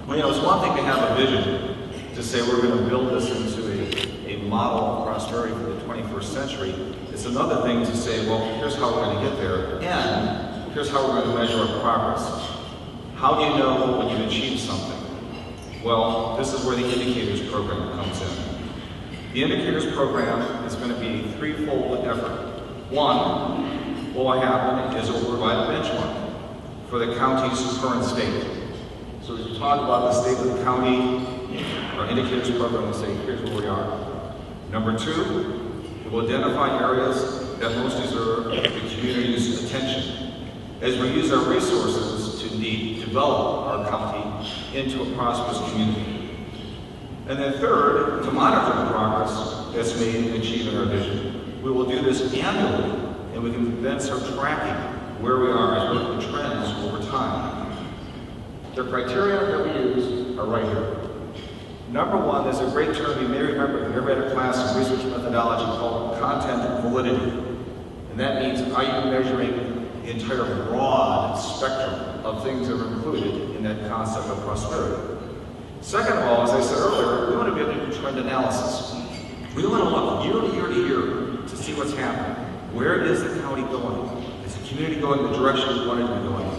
Well, it's one thing to have a vision, to say we're going to build this into a model of prosperity for the 21st century. It's another thing to say, well, here's how we're going to get there, and here's how we're going to measure our progress. How do you know when you've achieved something? Well, this is where the indicators program comes in. The indicators program is going to be a threefold effort. One, what will happen is it will provide a benchmark for the county's current state. So as we talk about the state of the county, our indicators program will say, here's where we are. Number two, it will identify areas that most deserve the community's attention as we use our resources to develop our county into a prosperous community. And then third, to monitor the progress that's made in achieving our vision. We will do this annually, and we can then start tracking where we are as we're looking at trends over time. The criteria that we use are right here. Number one, there's a great term you may remember if you ever had a class in research methodology called content validity. And that means, are you measuring the entire broad spectrum of things that are included in that concept of prosperity? Second of all, as I said earlier, we want to be able to do trend analysis. We want to look year to year to year to see what's happening. Where is the county going? Is the community going the direction we want it to be going?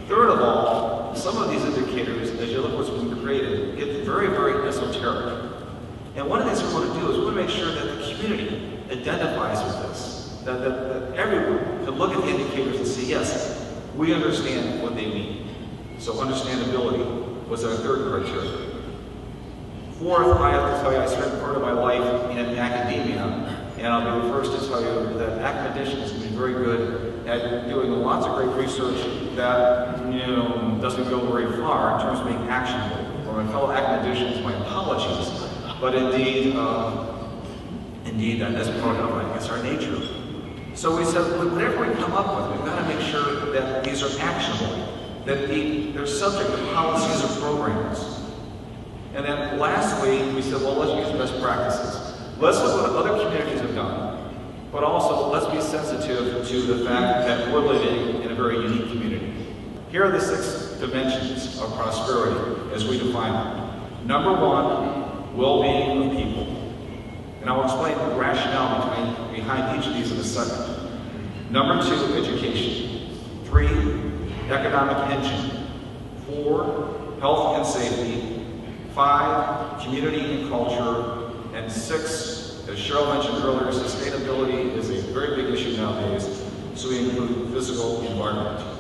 Third of all, some of these indicators, as you look at what's been created, get very, very esoteric. And one of the things we want to do is we want to make sure that the community identifies with this, that everyone can look at the indicators and say, yes, we understand what they mean. So understandability was our third criteria. Fourth, I have to tell you, I spent part of my life in academia, and I'll be the first to tell you that academicians have been very good at doing lots of great research that doesn't go very far in terms of being actionable. For my fellow academicians, my apologies, but indeed that's part of, I guess, our nature. So we said, whatever we come up with, we've got to make sure that these are actionable, that they're subject to policies or programs. And then lastly, we said, well, let's use best practices. Let's look at what other communities have done, but also let's be sensitive to the fact that we're living in a very unique community. Here are the 6 dimensions of prosperity as we define them. Number one, well-being of people. And I'll explain the rationale behind each of these in a second. Number 2, education. 3, economic engine. 4, health and safety. 5, community and culture. And 6, as Cheryl mentioned earlier, sustainability is a very big issue nowadays, so we include physical environment.